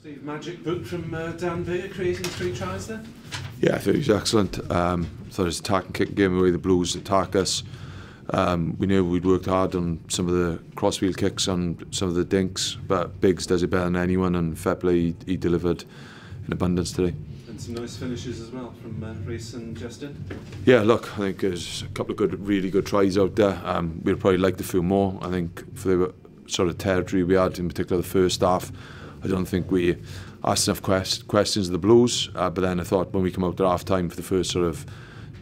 Steve, magic boot from Dan Veer, creating 3 tries there? Yeah, I thought he was excellent. Thought his attack and kick gave away the Blues attack us. We knew we'd worked hard on some of the crossfield kicks and some of the dinks, but Biggs does it better than anyone, and fair play, he delivered in abundance today. And some nice finishes as well from Reece and Justin. Yeah, look, I think there's a couple of really good tries out there. We'd probably liked a few more. I think for the sort of territory we had, in particular the first half, I don't think we asked enough questions of the Blues, but then I thought when we come out at half time for the first sort of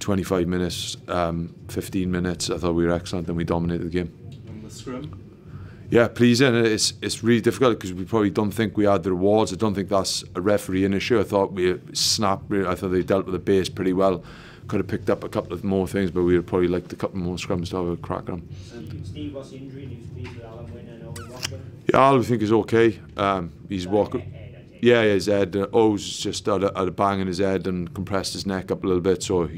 25 minutes, 15 minutes, I thought we were excellent and we dominated the game. And the scrum? Yeah, pleasing. It's really difficult because we probably don't think we had the rewards. I don't think that's a refereeing issue. I thought we snapped. I thought they dealt with the base pretty well. Could have picked up a couple of more things, but we would probably liked a couple more scrums to have a crack on them. Steve, what's the injury news, please, with Alan Wynne and Owen Walker? Yeah, I think he's okay. He's walking. Yeah, his head. O's just had a bang in his head and compressed his neck up a little bit. So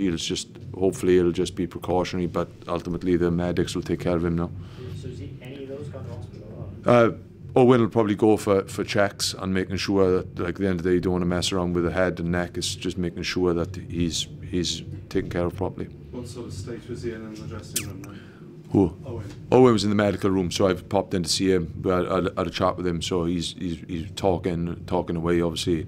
hopefully it'll just be precautionary. But ultimately the medics will take care of him now. So is any of those gone to hospital? Owen will probably go for checks and making sure that, like, at the end of the day, you don't want to mess around with the head and neck. It's just making sure that he's taken care of properly. What sort of state was he in the dressing room then? Who? Owen. Owen was in the medical room, so I've popped in to see him. I had a chat with him, so he's talking away. Obviously,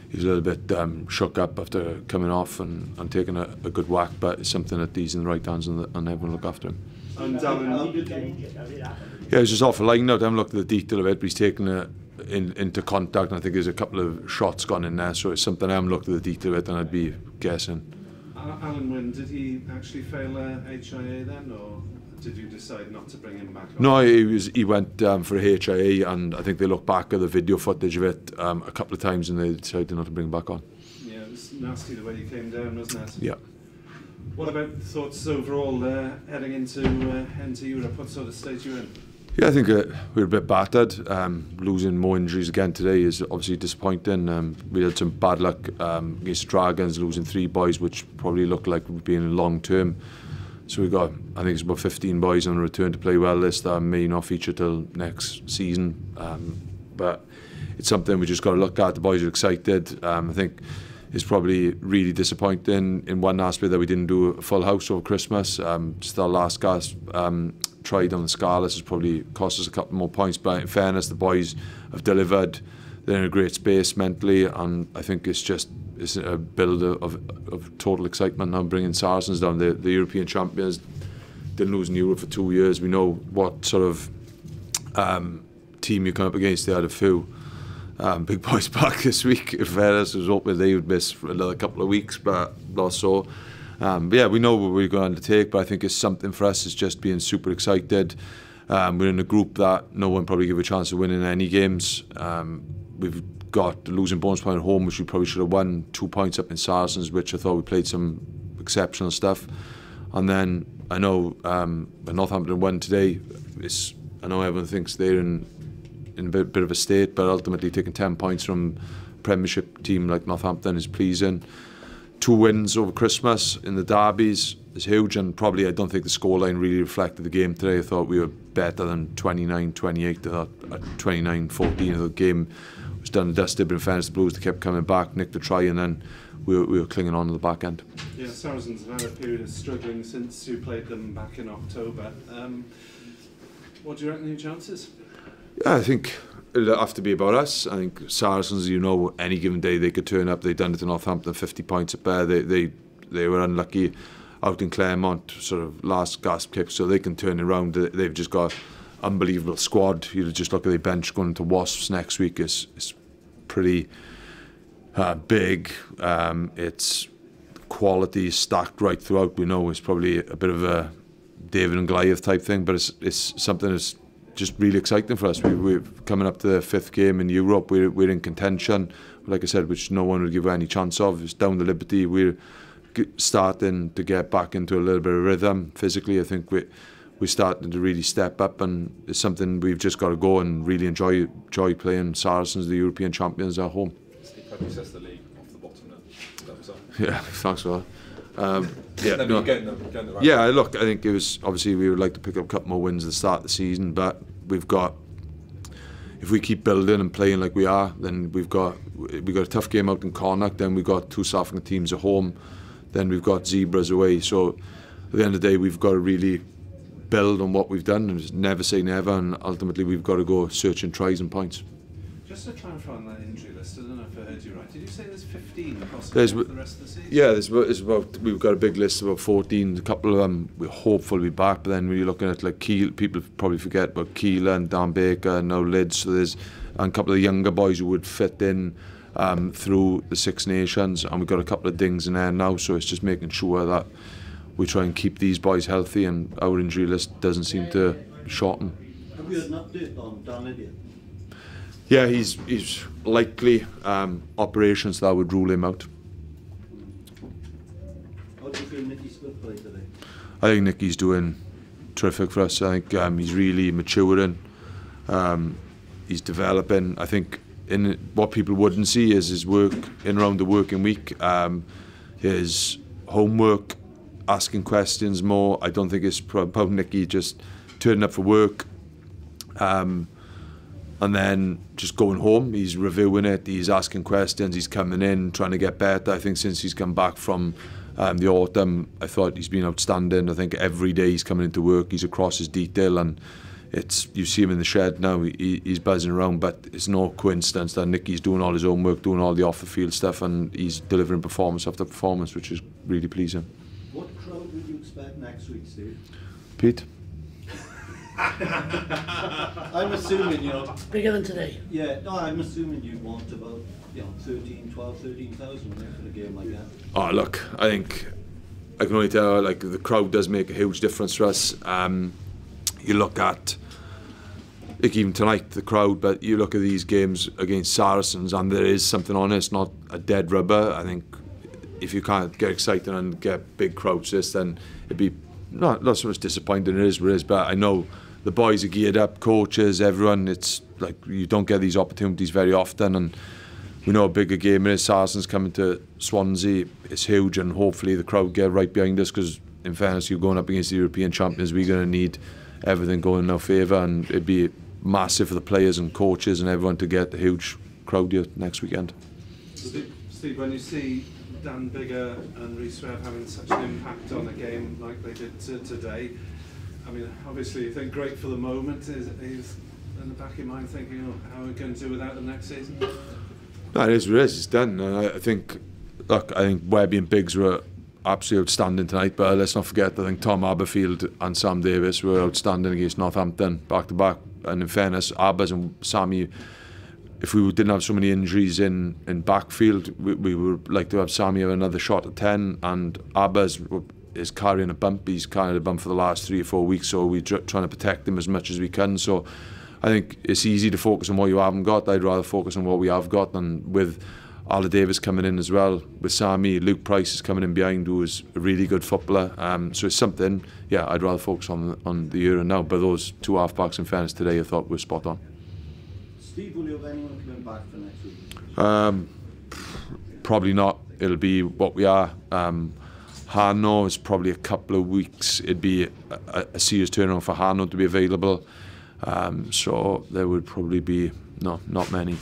he's a little bit shook up after coming off and taking a good whack, but it's something that he's in the right hands and everyone look after him. And How did he get injured? How did it happen? Yeah, he's just off a line now. I haven't looked at the detail of it, but he's taken it into contact, and I think there's a couple of shots gone in there, so it's something I haven't looked at the detail of it, and I'd be guessing. Alan Wynne, did he actually fail HIA then, or did you decide not to bring him back on? No, he went for a HIA, and I think they looked back at the video footage of it a couple of times and they decided not to bring him back on. Yeah, it was nasty the way he came down, wasn't it? Yeah. What about thoughts overall heading into Europe? What sort of state are you in? Yeah, I think we're a bit battered. Losing more injuries again today is obviously disappointing. We had some bad luck against Dragons, losing 3 boys, which probably looked like would be in long term. So we got, I think it's about 15 boys on the return to play well list that may not feature till next season. But it's something we just got to look at. The boys are excited. I think it's probably really disappointing in one aspect that we didn't do a full house over Christmas. Just our last gasp tried on the Scarlets has probably cost us a couple more points, but in fairness, the boys have delivered. They're in a great space mentally, and I think it's a build of total excitement now, bringing Saracens down. The European champions didn't lose in Europe for 2 years. We know what sort of team you come up against. They had a few big boys back this week. In fairness, I was hoping they would miss for another couple of weeks, but not so. But yeah, we know what we're going to undertake, but I think it's something for us. It's just being super excited. We're in a group that no one probably give a chance of winning any games. We've got the losing bonus point at home, which we probably should have won. 2 points up in Saracens, which I thought we played some exceptional stuff. And then I know Northampton won today. I know everyone thinks they're in a bit of a state, but ultimately taking 10 points from a Premiership team like Northampton is pleasing. 2 wins over Christmas in the derbies is huge, and probably I don't think the scoreline really reflected the game today. I thought we were better than 29-28. I thought at 29-14 the game was done and dusted, but in fairness, the Blues, they kept coming back, nicked the try, and then we were clinging on to the back end. Yeah, Saracens have had a period of struggling since you played them back in October. What do you reckon your chances? Yeah, I think it'll have to be about us. I think Saracens, you know, any given day they could turn up. They've done it to Northampton, 50 points up there. They were unlucky out in Claremont, sort of last gasp kick, so they can turn it around. They've just got unbelievable squad. You just look at the bench going to Wasps next week. It's pretty big. It's quality stacked right throughout. We know it's probably a bit of a David and Goliath type thing, but it's something that's just really exciting for us. We're coming up to the 5th game in Europe. We're in contention, like I said, which no one would give any chance of. It's down the Liberty. We're starting to get back into a little bit of rhythm physically. I think we're starting to really step up, and it's something we've just got to go and really enjoy playing Saracens, the European champions, at home. Steve, how do you assess the league off the bottom now? That was on. Yeah, thanks for that. Yeah, look, I think it was obviously we would like to pick up a couple more wins at the start of the season, but we've got, if we keep building and playing like we are, then we've got a tough game out in Connacht, then we've got 2 South African teams at home, then we've got Zebras away. So at the end of the day, we've got to really build on what we've done and just never say never, and ultimately we've got to go searching tries and points. Just to clarify on that injury list, I don't know if I heard you right. Did you say there's 15 possible for the rest of the season? Yeah, there's about, we've got a big list of about 14. A couple of them we're hopeful will be back, but then when you're looking at like Keel, people probably forget about Keeler and Dan Baker and now Lids. So there's a couple of younger boys who would fit in through the Six Nations, and we've got a couple of dings in there now. So it's just making sure that we try and keep these boys healthy, and our injury list doesn't seem to shorten. Have you had an update on Dan Lydia? Yeah, he's likely operations that would rule him out. How do you feel Nicky's good play today? I think Nicky's doing terrific for us. I think he's really maturing. He's developing. I think in what people wouldn't see is his work in around the working week, his homework, asking questions more. I don't think it's about Nicky just turning up for work and then just going home. He's reviewing it, he's asking questions, he's coming in, trying to get better. I think since he's come back from the autumn, I thought he's been outstanding. I think every day he's coming into work, he's across his detail, and you see him in the shed now, he's buzzing around, but it's no coincidence that Nicky's doing all his own work, doing all the off-the-field stuff, and he's delivering performance after performance, which is really pleasing. What crowd would you expect next week, Steve? Pete? I'm assuming, you know... Bigger than today? Yeah, no, I'm assuming you'd want about, 13,000 for a game like that. Oh, look, I think I can only tell you, like, the crowd does make a huge difference for us. You look at, like, even tonight, the crowd, but you look at these games against Saracens and there is something on it. It's not a dead rubber. I think if you can't get excited and get big crowds this, then it'd be not so much disappointing. It is what it is, but I know the boys are geared up, coaches, everyone. It's like you don't get these opportunities very often, and we know how big a game it is. Saracens coming to Swansea, it's huge, and hopefully the crowd get right behind us, because in fairness, you're going up against the European champions. We're going to need everything going in our favour, and it'd be massive for the players and coaches and everyone to get a huge crowd here next weekend. Steve, when you see Dan Bigger and Rhys Webb having such an impact on a game like they did today, I mean, obviously you think great for the moment. Is in the back of your mind thinking, oh, how are we going to do without them next season? No, it is what it is. It's done. And I think Webby and Biggs were absolutely outstanding tonight, but let's not forget, I think Tom Aberfield and Sam Davis were outstanding against Northampton back to back. And in fairness, Abbas and Sammy, if we didn't have so many injuries in backfield, we would like to have Sammy have another shot at 10, and Abbas is carrying a bump. He's carried a bump for the last 3 or 4 weeks, so we're trying to protect him as much as we can. So I think it's easy to focus on what you haven't got. I'd rather focus on what we have got, and with Arla Davis coming in as well, with Sammy, Luke Price is coming in behind, who is a really good footballer. So it's something, yeah, I'd rather focus on the here and now. But those 2 half-backs, in fairness, today I thought were spot on. Steve, will you have anyone coming back for next week? Probably not. It'll be what we are. Hano is probably a couple of weeks. It'd be a serious turnaround for Hano to be available. So there would probably be not many.